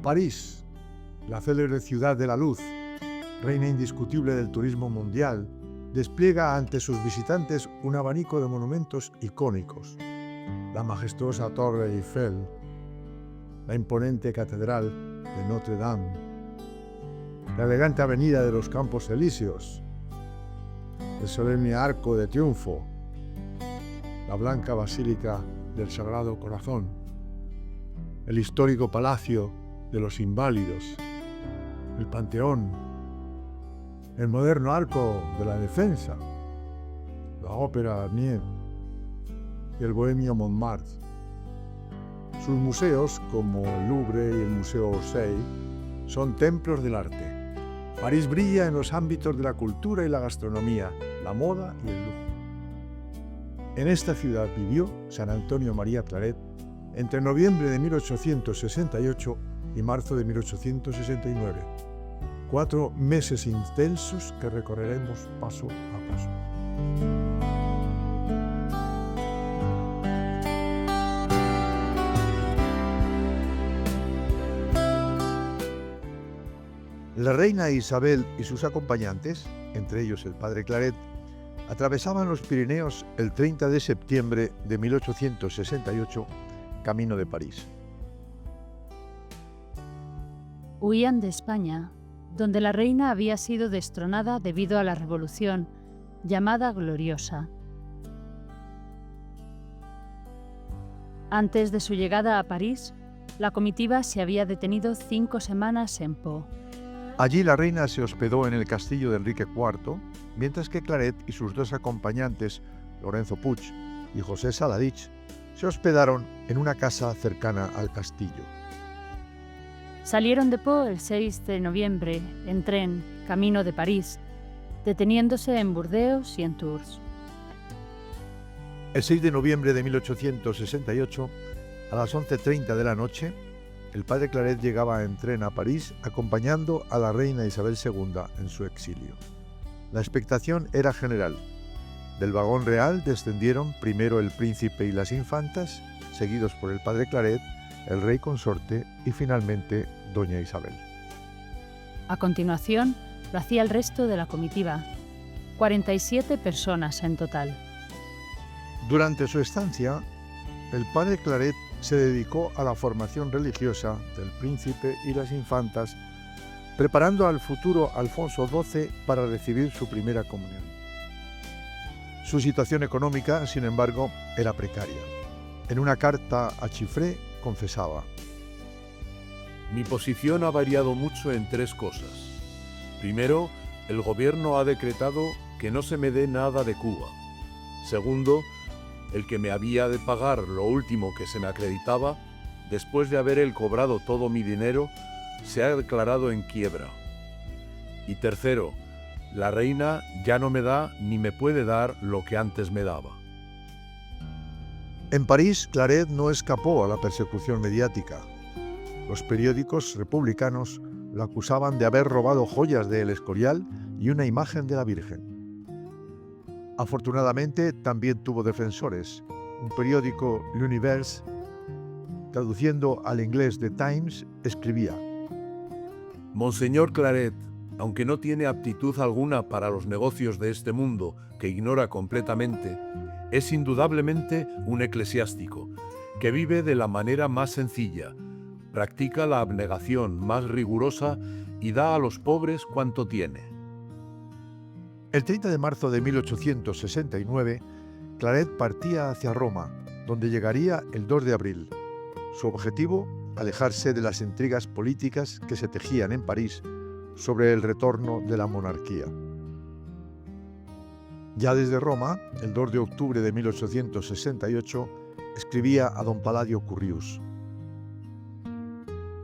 París, la célebre ciudad de la luz, reina indiscutible del turismo mundial, despliega ante sus visitantes un abanico de monumentos icónicos. La majestuosa Torre Eiffel, la imponente Catedral de Notre Dame, la elegante Avenida de los Campos Elíseos, el solemne Arco de Triunfo, la blanca Basílica del Sagrado Corazón, el histórico Palacio de los Inválidos, el Panteón, el moderno Arco de la Defensa, la Ópera Garnier y el bohemio Montmartre. Sus museos, como el Louvre y el Museo Orsay, son templos del arte. París brilla en los ámbitos de la cultura y la gastronomía, la moda y el lujo. En esta ciudad vivió San Antonio María Claret entre noviembre de 1868 y marzo de 1869. 4 meses intensos que recorreremos paso a paso. La reina Isabel y sus acompañantes, entre ellos el padre Claret, atravesaban los Pirineos el 30 de septiembre de 1868, camino de París. Huían de España, donde la reina había sido destronada debido a la Revolución, llamada Gloriosa. Antes de su llegada a París, la comitiva se había detenido 5 semanas en Pau. Allí la reina se hospedó en el castillo de Enrique IV, mientras que Claret y sus 2 acompañantes, Lorenzo Puig y José Saladich, se hospedaron en una casa cercana al castillo. Salieron de Pau el 6 de noviembre en tren, camino de París, deteniéndose en Burdeos y en Tours. El 6 de noviembre de 1868, a las 11:30 de la noche, el padre Claret llegaba en tren a París acompañando a la reina Isabel II en su exilio. La expectación era general. Del vagón real descendieron primero el príncipe y las infantas, seguidos por el padre Claret, el rey consorte y finalmente doña Isabel. A continuación, lo hacía el resto de la comitiva, 47 personas en total. Durante su estancia, el padre Claret se dedicó a la formación religiosa del príncipe y las infantas, preparando al futuro Alfonso XII para recibir su primera comunión. Su situación económica, sin embargo, era precaria. En una carta a Chiffré confesaba: Mi posición ha variado mucho en 3 cosas. Primero, el gobierno ha decretado que no se me dé nada de Cuba. Segundo, el que me había de pagar lo último que se me acreditaba, después de haber él cobrado todo mi dinero, se ha declarado en quiebra. Y tercero, la reina ya no me da ni me puede dar lo que antes me daba. En París, Claret no escapó a la persecución mediática. Los periódicos republicanos lo acusaban de haber robado joyas de El Escorial y una imagen de la Virgen. Afortunadamente, también tuvo defensores. Un periódico, L'Univers, traduciendo al inglés The Times, escribía: Monseñor Claret, aunque no tiene aptitud alguna para los negocios de este mundo, que ignora completamente, es indudablemente un eclesiástico, que vive de la manera más sencilla, practica la abnegación más rigurosa y da a los pobres cuanto tiene. El 30 de marzo de 1869, Claret partía hacia Roma, donde llegaría el 2 de abril. Su objetivo, alejarse de las intrigas políticas que se tejían en París sobre el retorno de la monarquía. Ya desde Roma, el 2 de octubre de 1868, escribía a don Palladio Currius: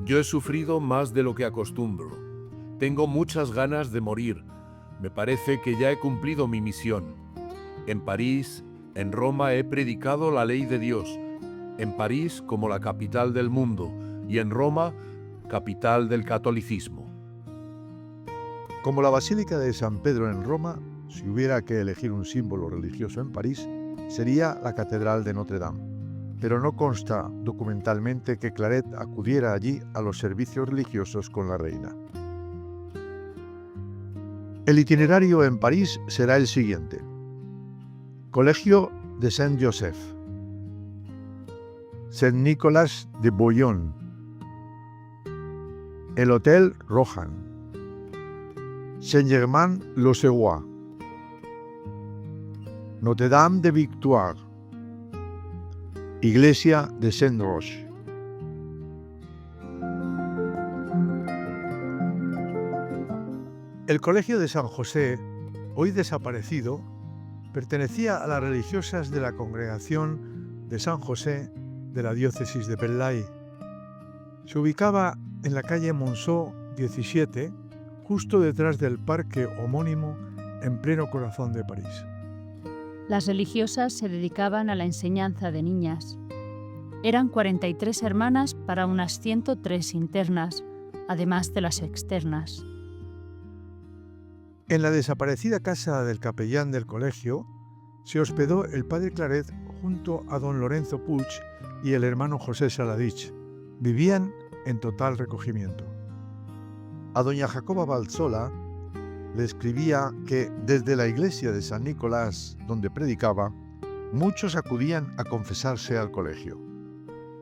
Yo he sufrido más de lo que acostumbro. Tengo muchas ganas de morir. Me parece que ya he cumplido mi misión. En París, en Roma he predicado la ley de Dios. En París como la capital del mundo y en Roma, capital del catolicismo. Como la Basílica de San Pedro en Roma, si hubiera que elegir un símbolo religioso en París, sería la Catedral de Notre Dame. pero no consta documentalmente que Claret acudiera allí a los servicios religiosos con la reina. El itinerario en París será el siguiente. Colegio de Saint-Joseph, Saint-Nicolas de Bouillon, el Hotel Rohan, Saint-Germain-l'Auxerrois, Notre-Dame de Victoire, Iglesia de Saint-Roch. El Colegio de San José, hoy desaparecido, pertenecía a las religiosas de la Congregación de San José de la diócesis de Belley. Se ubicaba en la calle Monceau 17, justo detrás del parque homónimo en pleno corazón de París. Las religiosas se dedicaban a la enseñanza de niñas. Eran 43 hermanas para unas 103 internas, además de las externas. En la desaparecida casa del capellán del colegio se hospedó el padre Claret junto a don Lorenzo Puig y el hermano José Saladich. Vivían en total recogimiento. A doña Jacoba Valzola le escribía que desde la iglesia de San Nicolás, donde predicaba, muchos acudían a confesarse al colegio.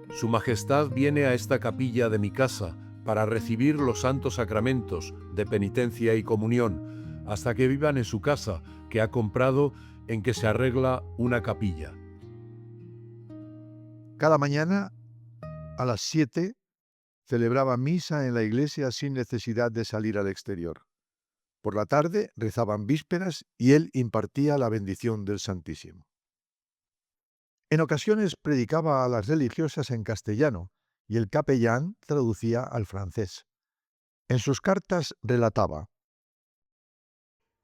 Su Majestad viene a esta capilla de mi casa para recibir los santos sacramentos de penitencia y comunión, hasta que vivan en su casa, que ha comprado, en que se arregla una capilla. Cada mañana, a las 7, celebraba misa en la iglesia sin necesidad de salir al exterior. Por la tarde rezaban vísperas y él impartía la bendición del Santísimo. En ocasiones predicaba a las religiosas en castellano y el capellán traducía al francés. En sus cartas relataba: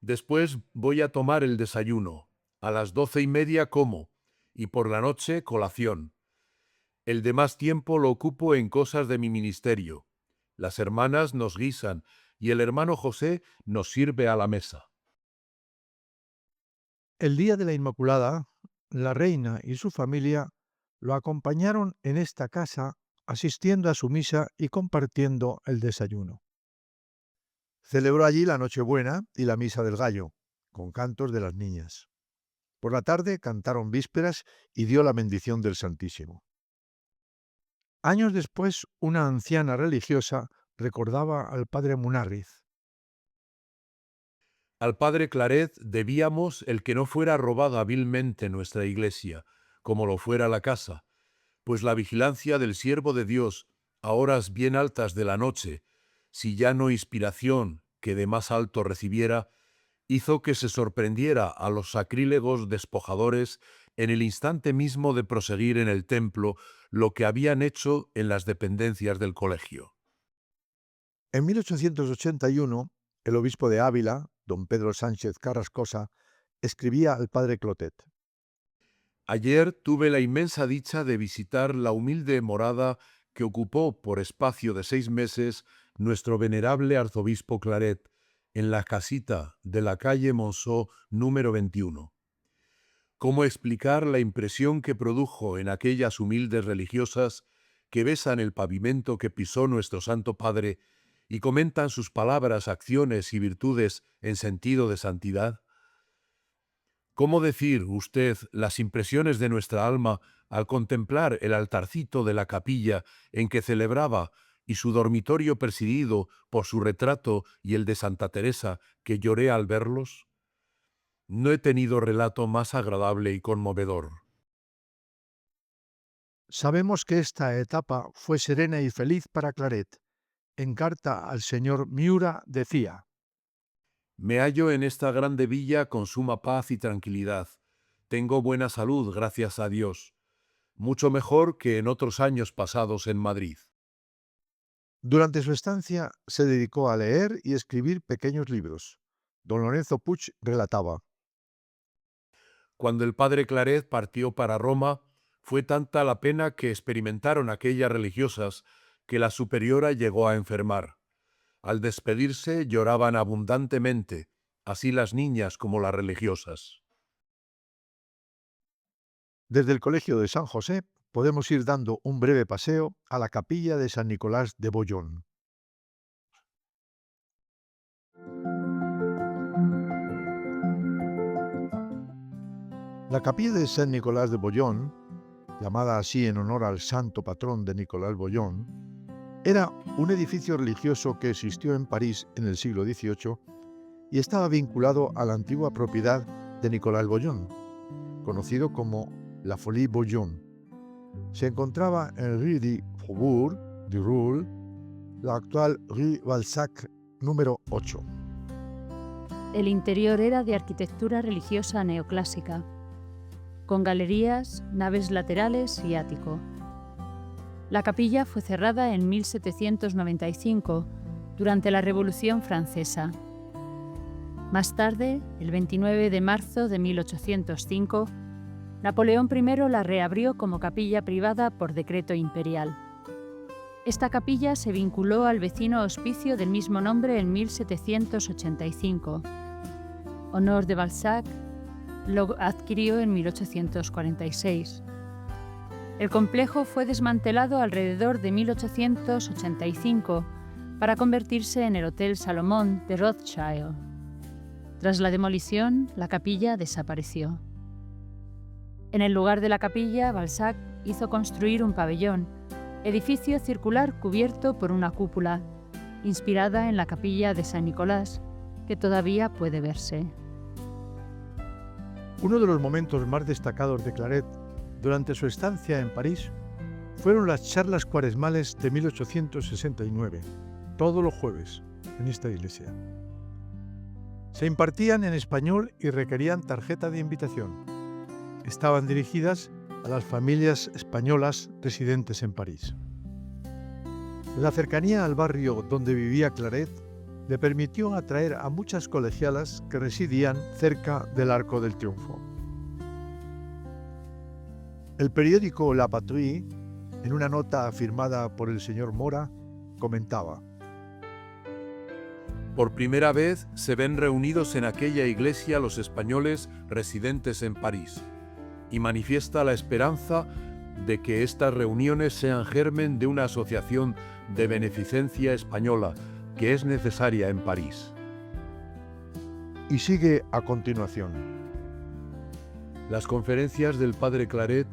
Después voy a tomar el desayuno. A las 12:30 como, y por la noche colación. El demás tiempo lo ocupo en cosas de mi ministerio. Las hermanas nos guisan y el hermano José nos sirve a la mesa. El día de la Inmaculada, la reina y su familia lo acompañaron en esta casa, asistiendo a su misa y compartiendo el desayuno. Celebró allí la Nochebuena y la Misa del Gallo, con cantos de las niñas. Por la tarde cantaron vísperas y dio la bendición del Santísimo. Años después, una anciana religiosa recordaba al padre Munarriz. Al padre Claret debíamos el que no fuera robada vilmente nuestra iglesia, como lo fuera la casa, pues la vigilancia del siervo de Dios a horas bien altas de la noche, si ya no inspiración que de más alto recibiera, hizo que se sorprendiera a los sacrílegos despojadores en el instante mismo de proseguir en el templo lo que habían hecho en las dependencias del colegio. En 1881, el obispo de Ávila, don Pedro Sánchez Carrascosa, escribía al padre Clotet: Ayer tuve la inmensa dicha de visitar la humilde morada que ocupó por espacio de 6 meses nuestro venerable arzobispo Claret, en la casita de la calle Monceau número 21. ¿Cómo explicar la impresión que produjo en aquellas humildes religiosas que besan el pavimento que pisó nuestro Santo Padre y comentan sus palabras, acciones y virtudes en sentido de santidad? ¿Cómo decir usted las impresiones de nuestra alma al contemplar el altarcito de la capilla en que celebraba y su dormitorio presidido por su retrato y el de Santa Teresa, que lloré al verlos? No he tenido relato más agradable y conmovedor. Sabemos que esta etapa fue serena y feliz para Claret. En carta al señor Miura decía: Me hallo en esta grande villa con suma paz y tranquilidad. Tengo buena salud, gracias a Dios. Mucho mejor que en otros años pasados en Madrid. Durante su estancia se dedicó a leer y escribir pequeños libros. Don Lorenzo Puig relataba: Cuando el padre Claret partió para Roma, fue tanta la pena que experimentaron aquellas religiosas que la superiora llegó a enfermar. Al despedirse lloraban abundantemente, así las niñas como las religiosas. Desde el Colegio de San José podemos ir dando un breve paseo a la capilla de San Nicolás de Bollón. La capilla de San Nicolás de Bollón, llamada así en honor al santo patrón de Nicolás Bollón, era un edificio religioso que existió en París en el siglo XVIII y estaba vinculado a la antigua propiedad de Nicolás Bollón, conocido como la Folie Bollón. Se encontraba en Rue du Faubourg du Roule, la actual Rue Balzac número 8. El interior era de arquitectura religiosa neoclásica, con galerías, naves laterales y ático. La capilla fue cerrada en 1795, durante la Revolución Francesa. Más tarde, el 29 de marzo de 1805, Napoleón I la reabrió como capilla privada por decreto imperial. Esta capilla se vinculó al vecino hospicio del mismo nombre en 1785. Honor de Balzac lo adquirió en 1846. El complejo fue desmantelado alrededor de 1885 para convertirse en el Hotel Salomón de Rothschild. Tras la demolición, la capilla desapareció. En el lugar de la capilla, Balzac hizo construir un pabellón, edificio circular cubierto por una cúpula, inspirada en la capilla de San Nicolás, que todavía puede verse. Uno de los momentos más destacados de Claret durante su estancia en París fueron las charlas cuaresmales de 1869, todos los jueves, en esta iglesia. Se impartían en español y requerían tarjeta de invitación. Estaban dirigidas a las familias españolas residentes en París. La cercanía al barrio donde vivía Claret le permitió atraer a muchas colegialas que residían cerca del Arco del Triunfo. El periódico La Patrie, en una nota firmada por el señor Mora, comentaba: Por primera vez se ven reunidos en aquella iglesia los españoles residentes en París, y manifiesta la esperanza de que estas reuniones sean germen de una asociación de beneficencia española que es necesaria en París. Y sigue a continuación. Las conferencias del padre Claret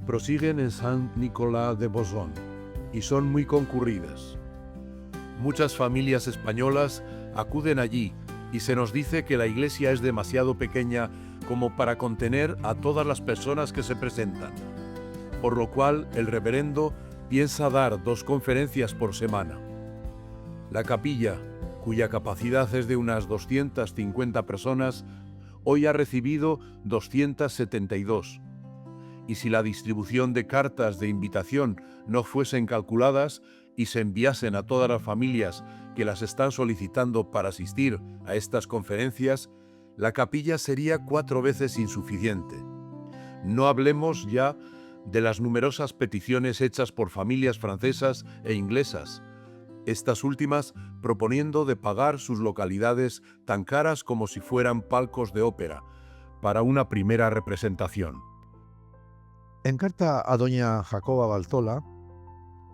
prosiguen en Saint-Nicolas de Bollón y son muy concurridas. Muchas familias españolas acuden allí y se nos dice que la iglesia es demasiado pequeña como para contener a todas las personas que se presentan, por lo cual el reverendo piensa dar 2 conferencias por semana. La capilla, cuya capacidad es de unas 250 personas, hoy ha recibido 272. Y si la distribución de cartas de invitación no fuesen calculadas y se enviasen a todas las familias que las están solicitando para asistir a estas conferencias, la capilla sería 4 veces insuficiente. No hablemos ya de las numerosas peticiones hechas por familias francesas e inglesas, estas últimas proponiendo de pagar sus localidades tan caras como si fueran palcos de ópera, para una primera representación. En carta a doña Jacoba Balzola,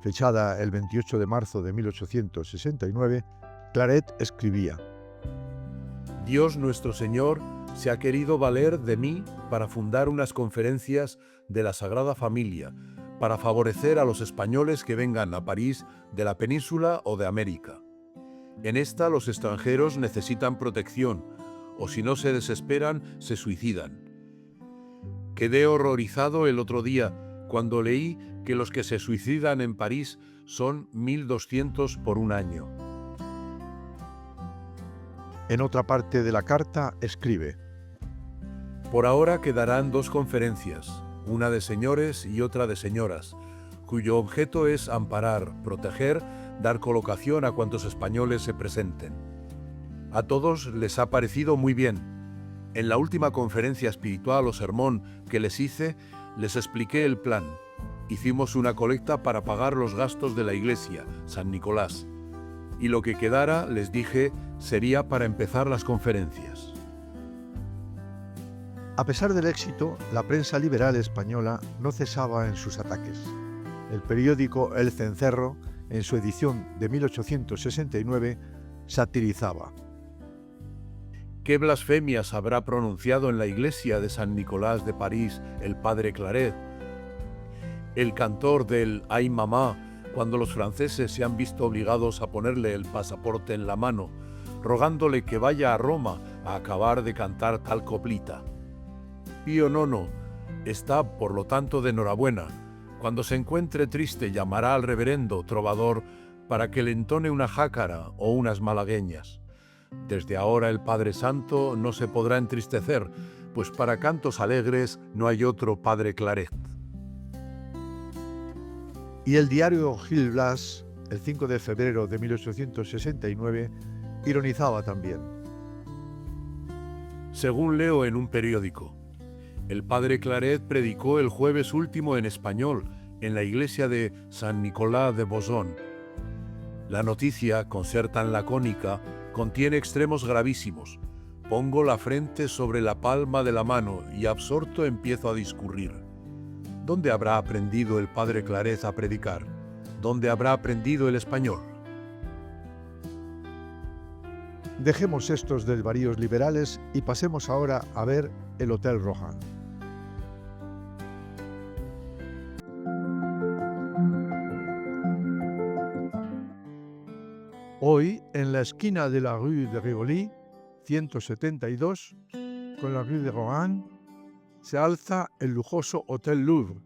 fechada el 28 de marzo de 1869, Claret escribía: Dios nuestro Señor se ha querido valer de mí para fundar unas conferencias de la Sagrada Familia, para favorecer a los españoles que vengan a París de la península o de América. En esta los extranjeros necesitan protección, o si no se desesperan, se suicidan. Quedé horrorizado el otro día cuando leí que los que se suicidan en París son 1.200 por un año. En otra parte de la carta escribe: Por ahora quedarán 2 conferencias, una de señores y otra de señoras, cuyo objeto es amparar, proteger, dar colocación a cuantos españoles se presenten. A todos les ha parecido muy bien. En la última conferencia espiritual o sermón que les hice, les expliqué el plan. Hicimos una colecta para pagar los gastos de la iglesia, San Nicolás, y lo que quedara, les dije, sería para empezar las conferencias. A pesar del éxito, la prensa liberal española no cesaba en sus ataques. El periódico El Cencerro, en su edición de 1869, satirizaba: ¿Qué blasfemias habrá pronunciado en la iglesia de San Nicolás de París el padre Claret? El cantor del Ay Mamá, cuando los franceses se han visto obligados a ponerle el pasaporte en la mano, rogándole que vaya a Roma a acabar de cantar tal coplita. Pío IX está, por lo tanto, de enhorabuena. Cuando se encuentre triste, llamará al reverendo trovador para que le entone una jácara o unas malagueñas. Desde ahora el Padre Santo no se podrá entristecer, pues para cantos alegres no hay otro Padre Claret. Y el diario Gil Blas, el 5 de febrero de 1869, ironizaba también: Según leo en un periódico, el Padre Claret predicó el jueves último en español en la iglesia de San Nicolás de Bosón. La noticia, con ser tan lacónica, contiene extremos gravísimos. Pongo la frente sobre la palma de la mano y absorto empiezo a discurrir. ¿Dónde habrá aprendido el Padre Claret a predicar? ¿Dónde habrá aprendido el español? Dejemos estos desvaríos liberales y pasemos ahora a ver el Hotel Rohan. Hoy, en la esquina de la Rue de Rivoli, 172, con la Rue de Rohan, se alza el lujoso Hotel Louvre,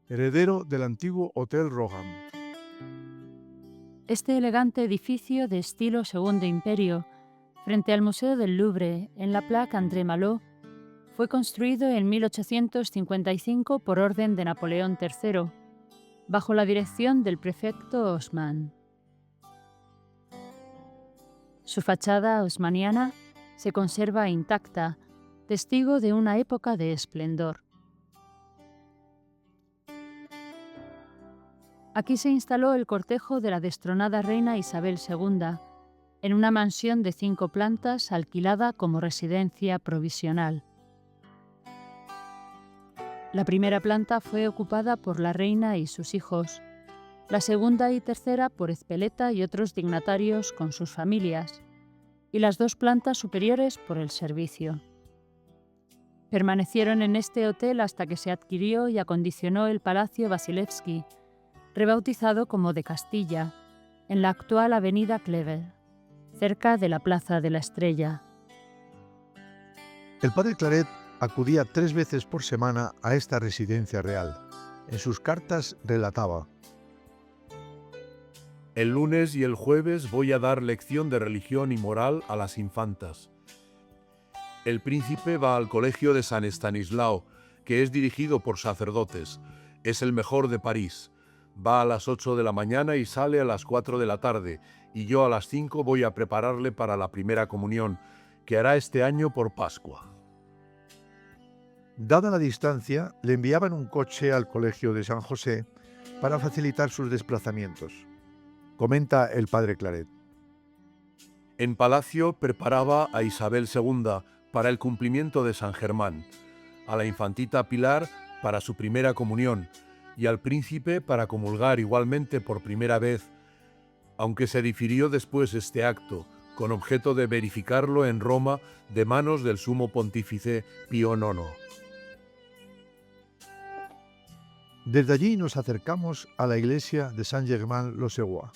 heredero del antiguo Hotel Rohan. Este elegante edificio de estilo Segundo Imperio, frente al Museo del Louvre, en la Plaza André Malraux, fue construido en 1855 por orden de Napoleón III, bajo la dirección del prefecto Haussmann. Su fachada haussmanniana se conserva intacta, testigo de una época de esplendor. Aquí se instaló el cortejo de la destronada reina Isabel II, en una mansión de 5 plantas alquilada como residencia provisional. La primera planta fue ocupada por la reina y sus hijos, la segunda y tercera por Ezpeleta y otros dignatarios con sus familias, y las 2 plantas superiores por el servicio. Permanecieron en este hotel hasta que se adquirió y acondicionó el Palacio Vasilevsky, rebautizado como de Castilla, en la actual avenida Clever, cerca de la Plaza de la Estrella. El Padre Claret acudía 3 veces por semana a esta residencia real. En sus cartas relataba: El lunes y el jueves voy a dar lección de religión y moral a las infantas. El príncipe va al colegio de San Estanislao, que es dirigido por sacerdotes. Es el mejor de París. Va a las 8 de la mañana y sale a las 4 de la tarde, y yo a las 5 voy a prepararle para la primera comunión, que hará este año por Pascua. Dada la distancia, le enviaban un coche al colegio de San José para facilitar sus desplazamientos. Comenta el Padre Claret: En palacio preparaba a Isabel II para el cumplimiento de San Germán, a la infantita Pilar para su primera comunión y al príncipe para comulgar igualmente por primera vez, aunque se difirió después este acto, con objeto de verificarlo en Roma de manos del sumo pontífice Pío IX. Desde allí nos acercamos a la iglesia de Saint-Germain-l'Auxerrois.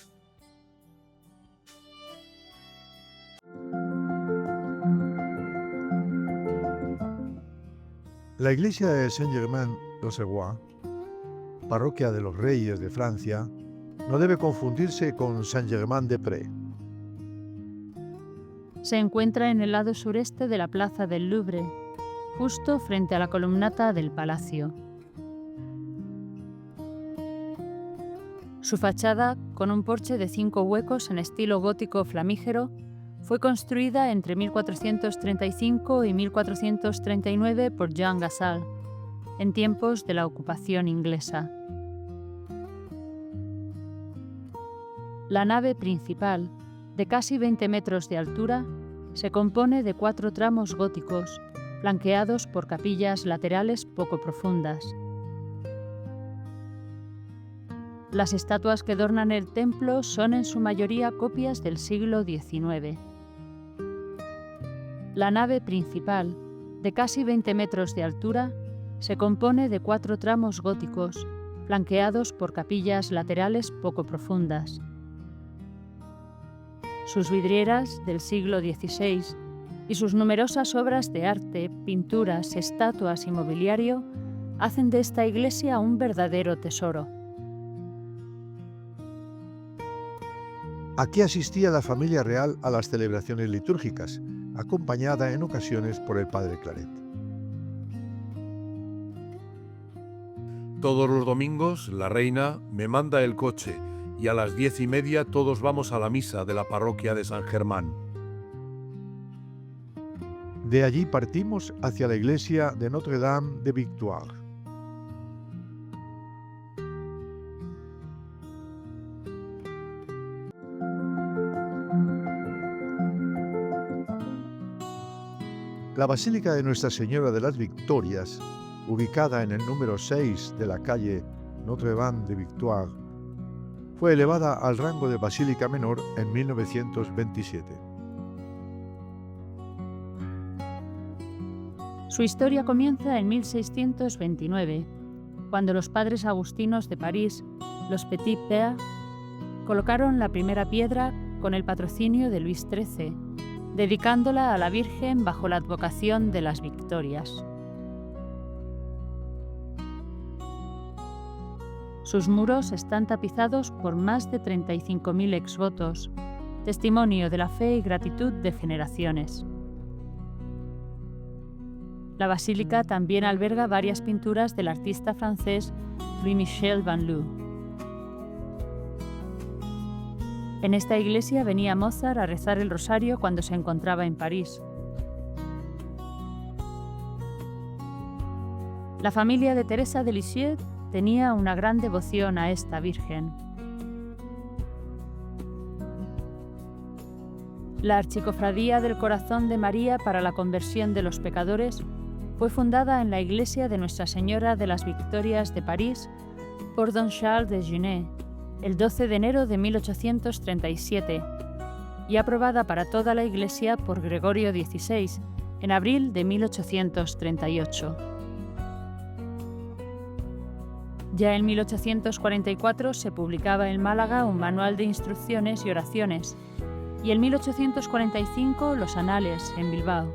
La iglesia de Saint-Germain-l'Auxerrois, parroquia de los Reyes de Francia, no debe confundirse con Saint-Germain-des-Prés. Se encuentra en el lado sureste de la Plaza del Louvre, justo frente a la columnata del palacio. Su fachada, con un porche de 5 huecos en estilo gótico flamígero, fue construida entre 1435 y 1439 por Jean Gasal, en tiempos de la ocupación inglesa. La nave principal, de casi 20 metros de altura, se compone de 4 tramos góticos, flanqueados por capillas laterales poco profundas. Las estatuas que adornan el templo son en su mayoría copias del siglo XIX. La nave principal, de casi 20 metros de altura, se compone de 4 tramos góticos, flanqueados por capillas laterales poco profundas. Sus vidrieras, del siglo XVI, y sus numerosas obras de arte, pinturas, estatuas y mobiliario hacen de esta iglesia un verdadero tesoro. Aquí asistía la familia real a las celebraciones litúrgicas, acompañada en ocasiones por el padre Claret. Todos los domingos la reina me manda el coche y a las 10:30 todos vamos a la misa de la parroquia de San Germán. De allí partimos hacia la iglesia de Notre-Dame de Victoire. La Basílica de Nuestra Señora de las Victorias, ubicada en el número 6 de la calle Notre-Dame de Victoire, fue elevada al rango de Basílica Menor en 1927. Su historia comienza en 1629, cuando los padres agustinos de París, los Petit Pères, colocaron la primera piedra con el patrocinio de Luis XIII, dedicándola a la Virgen bajo la advocación de las Victorias. Sus muros están tapizados por más de 35.000 exvotos, testimonio de la fe y gratitud de generaciones. La basílica también alberga varias pinturas del artista francés Louis-Michel Van Loo. En esta iglesia venía Mozart a rezar el rosario cuando se encontraba en París. La familia de Teresa de Lisieux tenía una gran devoción a esta Virgen. La Archicofradía del Corazón de María para la conversión de los pecadores fue fundada en la iglesia de Nuestra Señora de las Victorias de París por don Charles de Junet el 12 de enero de 1837 y aprobada para toda la iglesia por Gregorio XVI en abril de 1838. Ya en 1844 se publicaba en Málaga un manual de instrucciones y oraciones, y en 1845 los Anales en Bilbao.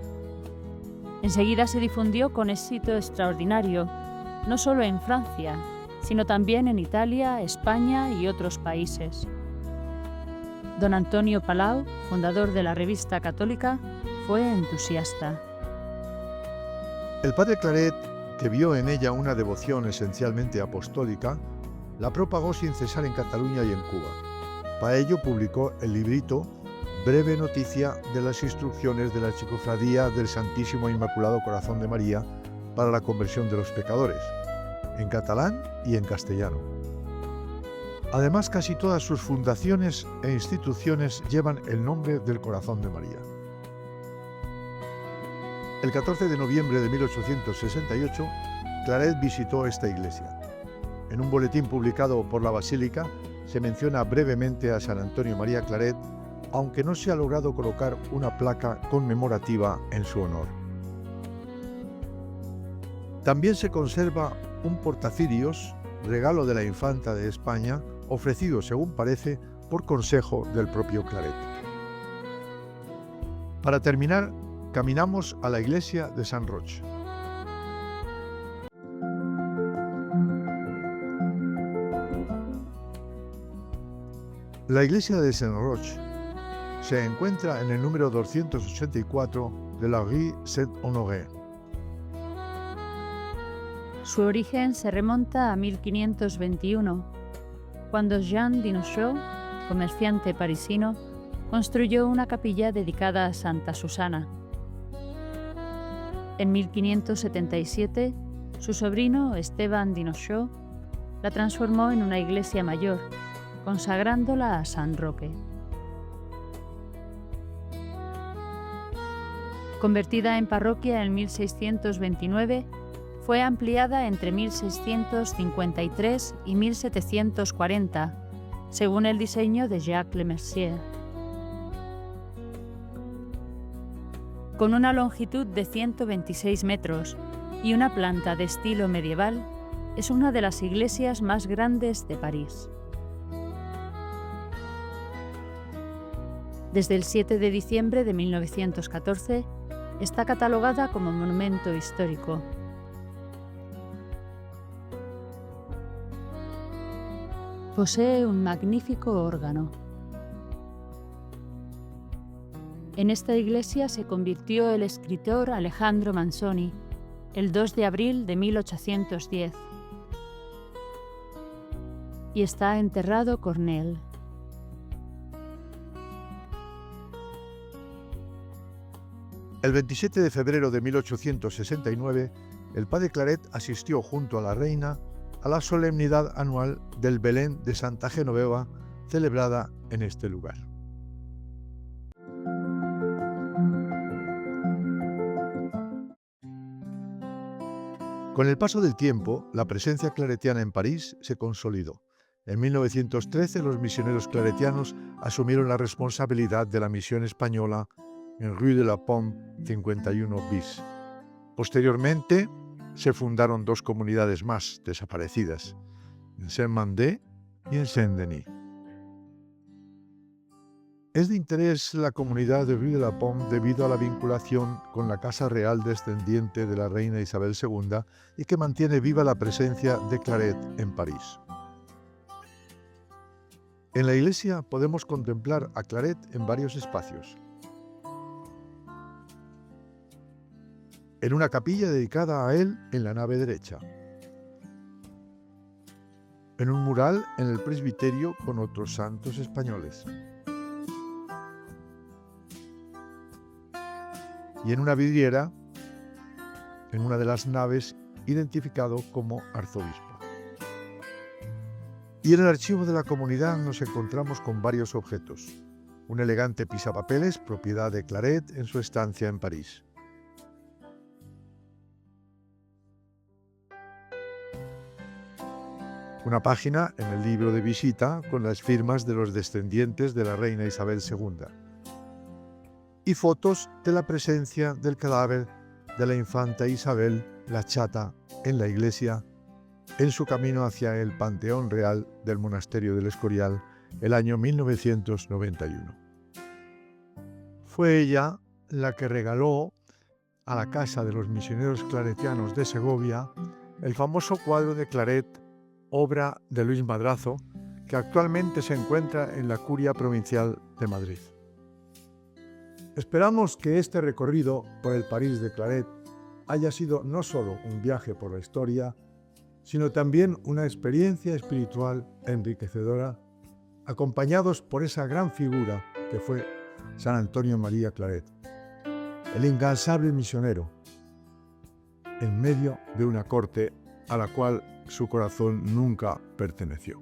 Enseguida se difundió con éxito extraordinario, no solo en Francia, sino también en Italia, España y otros países. Don Antonio Palau, fundador de la Revista Católica, fue entusiasta. El padre Claret, que vio en ella una devoción esencialmente apostólica, la propagó sin cesar en Cataluña y en Cuba. Para ello publicó el librito Breve noticia de las instrucciones de la Archicofradía del Santísimo e Inmaculado Corazón de María para la conversión de los pecadores, en catalán y en castellano. Además, casi todas sus fundaciones e instituciones llevan el nombre del Corazón de María. El 14 de noviembre de 1868, Claret visitó esta iglesia. En un boletín publicado por la Basílica se menciona brevemente a San Antonio María Claret, aunque no se ha logrado colocar una placa conmemorativa en su honor. También se conserva un portacirios, regalo de la infanta de España, ofrecido, según parece, por consejo del propio Claret. Para terminar, caminamos a la iglesia de San Roch. La iglesia de San Roch se encuentra en el número 284 de la Rue Saint-Honoré. Su origen se remonta a 1521, cuando Jean Dinochot, comerciante parisino, construyó una capilla dedicada a Santa Susana. En 1577, su sobrino Esteban Dinochot la transformó en una iglesia mayor, consagrándola a San Roque. Convertida en parroquia en 1629, fue ampliada entre 1653 y 1740, según el diseño de Jacques Le Mercier. Con una longitud de 126 metros y una planta de estilo medieval, es una de las iglesias más grandes de París. Desde el 7 de diciembre de 1914, está catalogada como monumento histórico. Posee un magnífico órgano. En esta iglesia se convirtió el escritor Alejandro Manzoni el 2 de abril de 1810 y está enterrado Cornell. El 27 de febrero de 1869, el padre Claret asistió junto a la reina a la solemnidad anual del Belén de Santa Genoveva, celebrada en este lugar. Con el paso del tiempo, la presencia claretiana en París se consolidó. En 1913, los misioneros claretianos asumieron la responsabilidad de la misión española en Rue de la Pomme 51 bis. Posteriormente, se fundaron dos comunidades más desaparecidas, en Saint-Mandé y en Saint-Denis. Es de interés la comunidad de Rue de la Pomme debido a la vinculación con la Casa Real descendiente de la reina Isabel II y que mantiene viva la presencia de Claret en París. En la iglesia podemos contemplar a Claret en varios espacios. En una capilla dedicada a él en la nave derecha. En un mural en el presbiterio con otros santos españoles. Y en una vidriera, en una de las naves, identificado como arzobispo. Y en el archivo de la comunidad nos encontramos con varios objetos. Un elegante pisapapeles, propiedad de Claret en su estancia en París. Una página en el libro de visita con las firmas de los descendientes de la reina Isabel II. Y fotos de la presencia del cadáver de la infanta Isabel la Chata en la iglesia en su camino hacia el Panteón Real del Monasterio del Escorial el año 1991. Fue ella la que regaló a la Casa de los Misioneros Claretianos de Segovia el famoso cuadro de Claret, obra de Luis Madrazo, que actualmente se encuentra en la Curia Provincial de Madrid. Esperamos que este recorrido por el París de Claret haya sido no solo un viaje por la historia, sino también una experiencia espiritual enriquecedora, acompañados por esa gran figura que fue San Antonio María Claret, el incansable misionero, en medio de una corte a la cual su corazón nunca perteneció.